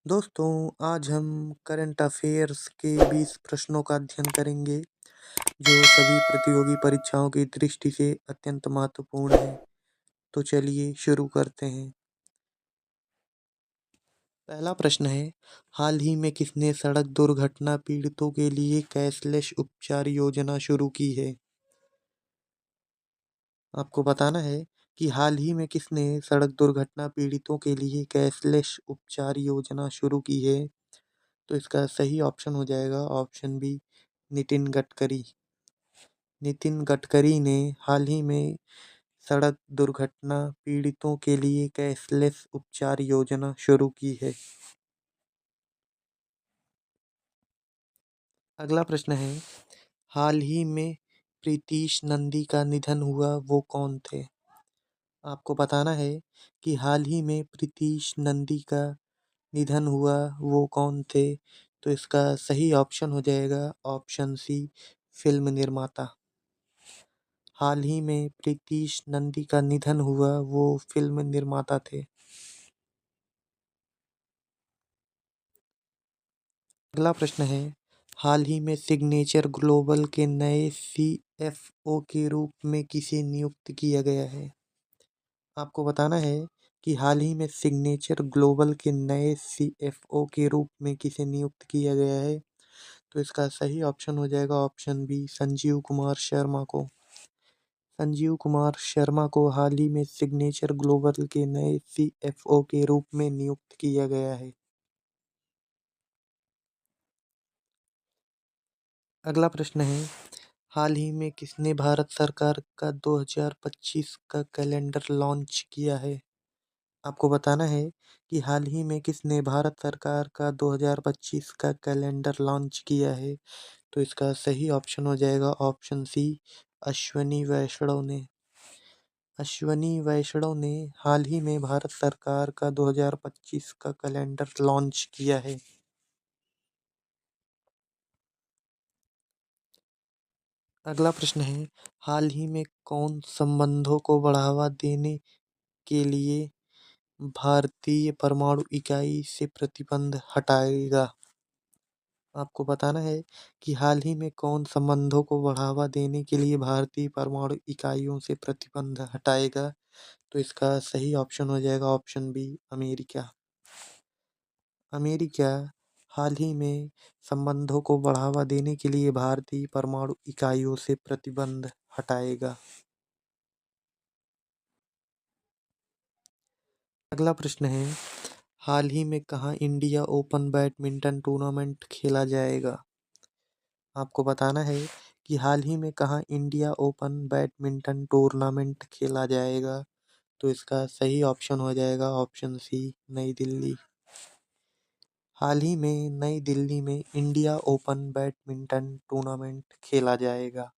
दोस्तों, आज हम करंट अफेयर्स के 20 प्रश्नों का अध्ययन करेंगे, जो सभी प्रतियोगी परीक्षाओं की दृष्टि से अत्यंत महत्वपूर्ण है। तो चलिए शुरू करते हैं। पहला प्रश्न है, हाल ही में किसने सड़क दुर्घटना पीड़ितों के लिए कैशलेस उपचार योजना शुरू की है? आपको बताना है कि हाल ही में किसने सड़क दुर्घटना पीड़ितों के लिए कैशलेस उपचार योजना शुरू की है। तो इसका सही ऑप्शन हो जाएगा ऑप्शन बी, नितिन गडकरी। नितिन गडकरी ने हाल ही में सड़क दुर्घटना पीड़ितों के लिए कैशलेस उपचार योजना शुरू की है। अगला प्रश्न है, हाल ही में प्रीतीश नंदी का निधन हुआ वो कौन थे? आपको बताना है कि हाल ही में प्रीतीश नंदी का निधन हुआ वो कौन थे। तो इसका सही ऑप्शन हो जाएगा ऑप्शन सी, फिल्म निर्माता। हाल ही में प्रीतीश नंदी का निधन हुआ वो फिल्म निर्माता थे। अगला प्रश्न है, हाल ही में सिग्नेचर ग्लोबल के नए सीएफओ के रूप में किसे नियुक्त किया गया है? आपको बताना है कि हाल ही में सिग्नेचर ग्लोबल के नए सीएफओ के रूप में किसे नियुक्त किया गया है। तो इसका सही ऑप्शन हो जाएगा ऑप्शन बी, संजीव कुमार शर्मा को। संजीव कुमार शर्मा को हाल ही में सिग्नेचर ग्लोबल के नए सीएफओ के रूप में नियुक्त किया गया है। अगला प्रश्न है, हाल ही में किसने भारत सरकार का 2025 का कैलेंडर लॉन्च किया है? आपको बताना है कि हाल ही में किसने भारत सरकार का 2025 का कैलेंडर लॉन्च किया है। तो इसका सही ऑप्शन हो जाएगा ऑप्शन सी, अश्वनी वैष्णव ने। अश्वनी वैष्णव ने हाल ही में भारत सरकार का 2025 का कैलेंडर लॉन्च किया है। अगला प्रश्न है, हाल ही में कौन संबंधों को बढ़ावा देने के लिए भारतीय परमाणु इकाई से प्रतिबंध हटाएगा? आपको बताना है कि हाल ही में कौन संबंधों को बढ़ावा देने के लिए भारतीय परमाणु इकाइयों से प्रतिबंध हटाएगा। तो इसका सही ऑप्शन हो जाएगा ऑप्शन बी, अमेरिका। अमेरिका हाल ही में संबंधों को बढ़ावा देने के लिए भारतीय परमाणु इकाइयों से प्रतिबंध हटाएगा। अगला प्रश्न है, हाल ही में कहाँ इंडिया ओपन बैडमिंटन टूर्नामेंट खेला जाएगा? आपको बताना है कि हाल ही में कहाँ इंडिया ओपन बैडमिंटन टूर्नामेंट खेला जाएगा। तो इसका सही ऑप्शन हो जाएगा ऑप्शन सी, नई दिल्ली। हाल ही में नई दिल्ली में इंडिया ओपन बैडमिंटन टूर्नामेंट खेला जाएगा।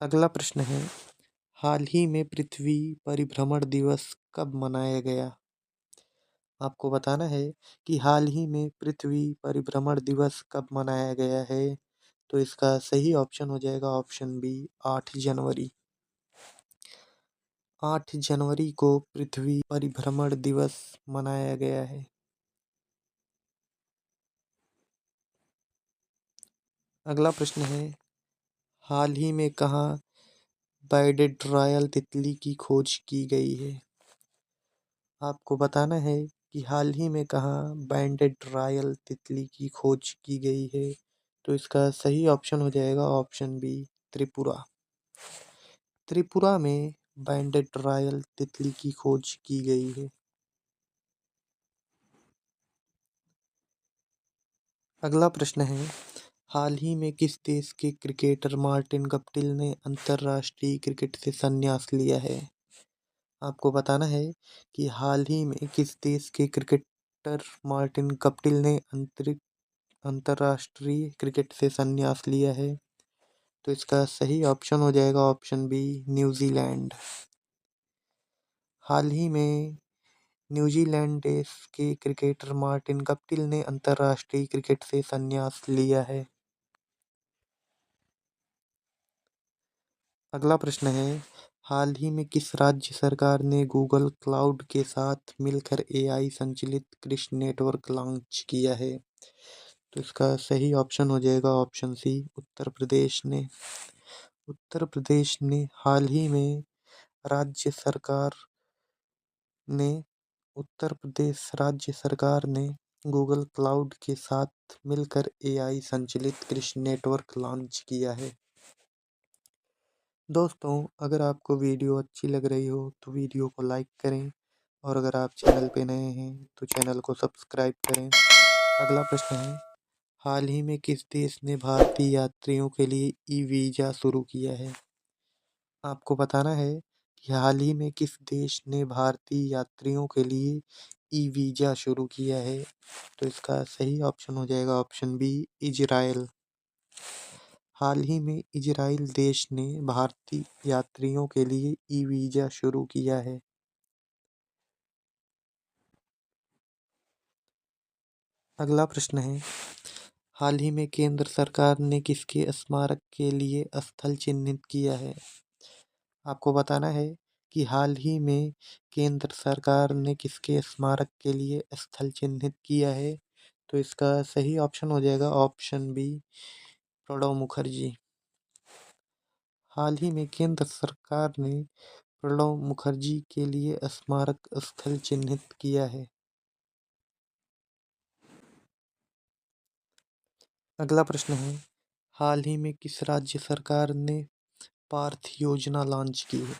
अगला प्रश्न है, हाल ही में पृथ्वी परिभ्रमण दिवस कब मनाया गया? आपको बताना है कि हाल ही में पृथ्वी परिभ्रमण दिवस कब मनाया गया है। तो इसका सही ऑप्शन हो जाएगा ऑप्शन बी, 8 जनवरी। 8 जनवरी को पृथ्वी परिभ्रमण दिवस मनाया गया है। अगला प्रश्न है, हाल ही में कहाँ बैंडेड रॉयल तितली की खोज की गई है? आपको बताना है कि हाल ही में कहाँ बैंडेड रॉयल तितली की खोज की गई है। तो इसका सही ऑप्शन हो जाएगा ऑप्शन बी, त्रिपुरा। त्रिपुरा में बैंडेड रॉयल तितली की खोज की गई है। अगला प्रश्न है, हाल ही में किस देश के क्रिकेटर मार्टिन गप्टिल ने अंतर्राष्ट्रीय क्रिकेट से संन्यास लिया है? आपको बताना है कि हाल ही में किस देश के क्रिकेटर मार्टिन गप्टिल ने अंतर्राष्ट्रीय क्रिकेट से संन्यास लिया है। तो इसका सही ऑप्शन हो जाएगा ऑप्शन बी, न्यूजीलैंड। हाल ही में न्यूजीलैंड देश के क्रिकेटर मार्टिन गप्टिल ने अंतर्राष्ट्रीय क्रिकेट से संन्यास लिया है। अगला प्रश्न है, हाल ही में किस राज्य सरकार ने गूगल क्लाउड के साथ मिलकर एआई संचालित कृषि नेटवर्क लॉन्च किया है? तो इसका सही ऑप्शन हो जाएगा ऑप्शन सी, उत्तर प्रदेश ने। उत्तर प्रदेश ने हाल ही में राज्य सरकार ने उत्तर प्रदेश राज्य सरकार ने गूगल क्लाउड के साथ मिलकर एआई संचालित कृषि नेटवर्क लॉन्च किया है। दोस्तों, अगर आपको वीडियो अच्छी लग रही हो तो वीडियो को लाइक करें और अगर आप चैनल पे नए हैं तो चैनल को सब्सक्राइब करें। अगला प्रश्न है, हाल ही में किस देश ने भारतीय यात्रियों के लिए ई वीज़ा शुरू किया है? आपको बताना है कि हाल ही में किस देश ने भारतीय यात्रियों के लिए ई वीज़ा शुरू किया है? तो इसका सही ऑप्शन हो जाएगा ऑप्शन बी, इजराइल। हाल ही में इजराइल देश ने भारतीय यात्रियों के लिए ई वीज़ा शुरू किया है। अगला प्रश्न है, हाल ही में केंद्र सरकार ने किसके स्मारक के लिए स्थल चिन्हित किया है? आपको बताना है कि हाल ही में केंद्र सरकार ने किसके स्मारक के लिए स्थल चिन्हित किया है? तो इसका सही ऑप्शन हो जाएगा ऑप्शन बी, प्रणब मुखर्जी। हाल ही में केंद्र सरकार ने प्रणब मुखर्जी के लिए स्मारक स्थल चिन्हित किया है। अगला प्रश्न है, हाल ही में किस राज्य सरकार ने पार्थ योजना लॉन्च की है?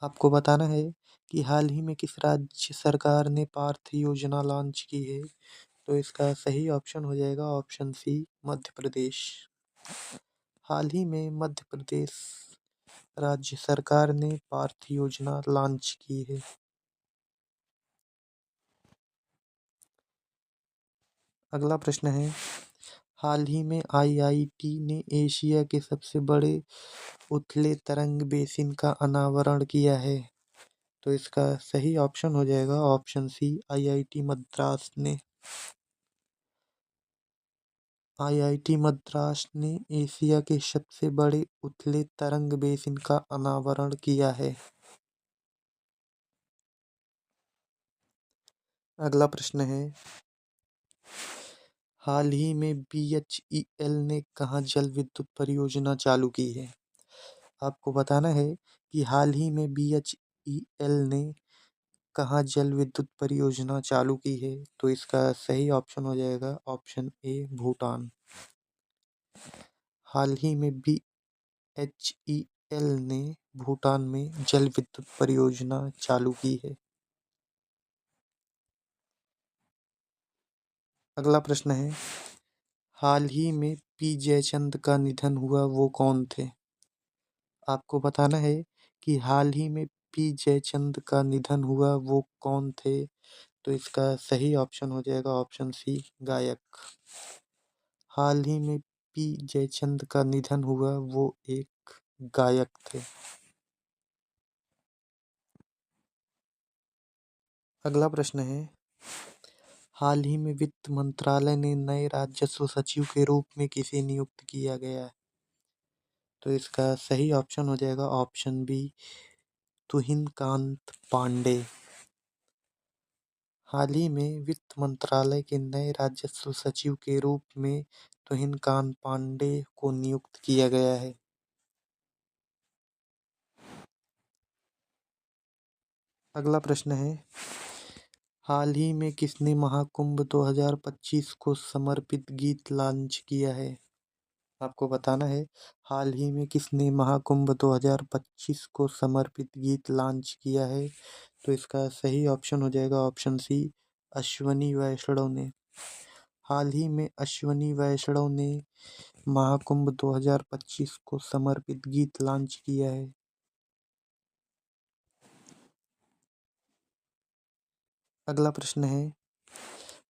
आपको बताना है कि हाल ही में किस राज्य सरकार ने पार्थ योजना लॉन्च की है? तो इसका सही ऑप्शन हो जाएगा ऑप्शन सी, मध्य प्रदेश। हाल ही में मध्य प्रदेश राज्य सरकार ने पार्थ योजना लॉन्च की है। अगला प्रश्न है, हाल ही में आईआईटी ने एशिया के सबसे बड़े उथले तरंग बेसिन का अनावरण किया है। तो इसका सही ऑप्शन हो जाएगा ऑप्शन सी, आईआईटी मद्रास ने। आईआईटी मद्रास ने एशिया के सबसे बड़े उथले तरंग बेसिन का अनावरण किया है। अगला प्रश्न है, हाल ही में बीएचईएल ने कहाँ जल विद्युत परियोजना चालू की है? आपको बताना है कि हाल ही में बीएचईएल ने कहाँ जल विद्युत परियोजना चालू की है? तो इसका सही ऑप्शन हो जाएगा ऑप्शन ए, भूटान। हाल ही में बीएचईएल ने भूटान में जल विद्युत परियोजना चालू की है। अगला प्रश्न है, हाल ही में पी जयचंद का निधन हुआ वो कौन थे? आपको बताना है कि हाल ही में पी जयचंद का निधन हुआ वो कौन थे? तो इसका सही ऑप्शन हो जाएगा ऑप्शन सी, गायक। हाल ही में पी जयचंद का निधन हुआ वो एक गायक थे। अगला प्रश्न है, हाल ही में वित्त मंत्रालय ने नए राजस्व सचिव के रूप में किसे नियुक्त किया गया है? तो इसका सही ऑप्शन हो जाएगा ऑप्शन बी, तुहिन कांत पांडे। हाल ही में वित्त मंत्रालय के नए राजस्व सचिव के रूप में तुहिन कांत पांडे को नियुक्त किया गया है। अगला प्रश्न है, हाल ही में किसने महाकुंभ 2025 को समर्पित गीत लॉन्च किया है? आपको बताना है, हाल ही में किसने महाकुंभ 2025 को समर्पित गीत लॉन्च किया है? तो इसका सही ऑप्शन हो जाएगा ऑप्शन सी, अश्वनी वैष्णव ने। हाल ही में अश्वनी वैष्णव ने महाकुंभ 2025 को समर्पित गीत लॉन्च किया है। अगला प्रश्न है,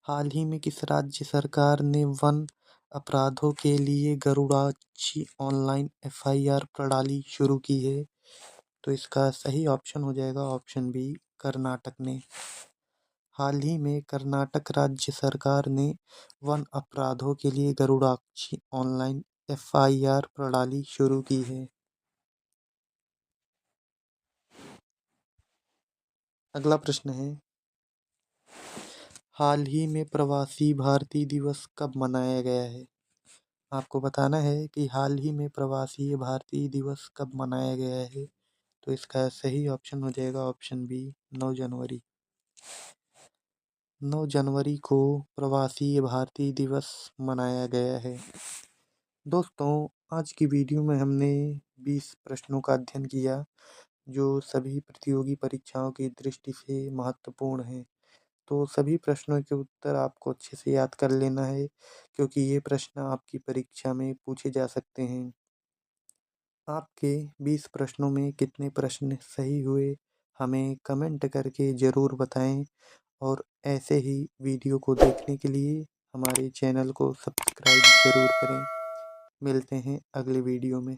हाल ही में किस राज्य सरकार ने वन अपराधों के लिए गरुड़ाची ऑनलाइन एफआईआर प्रणाली शुरू की है? तो इसका सही ऑप्शन हो जाएगा ऑप्शन बी, कर्नाटक ने। हाल ही में कर्नाटक राज्य सरकार ने वन अपराधों के लिए गरुड़ाची ऑनलाइन एफआईआर प्रणाली शुरू की है। अगला प्रश्न है, हाल ही में प्रवासी भारतीय दिवस कब मनाया गया है? आपको बताना है कि हाल ही में प्रवासी भारतीय दिवस कब मनाया गया है। तो इसका सही ऑप्शन हो जाएगा ऑप्शन बी, 9 जनवरी। 9 जनवरी को प्रवासी भारतीय दिवस मनाया गया है। दोस्तों, आज की वीडियो में हमने 20 प्रश्नों का अध्ययन किया, जो सभी प्रतियोगी परीक्षाओं की दृष्टि से महत्वपूर्ण हैं। तो सभी प्रश्नों के उत्तर आपको अच्छे से याद कर लेना है, क्योंकि ये प्रश्न आपकी परीक्षा में पूछे जा सकते हैं। आपके 20 प्रश्नों में कितने प्रश्न सही हुए, हमें कमेंट करके ज़रूर बताएं, और ऐसे ही वीडियो को देखने के लिए हमारे चैनल को सब्सक्राइब ज़रूर करें। मिलते हैं अगले वीडियो में।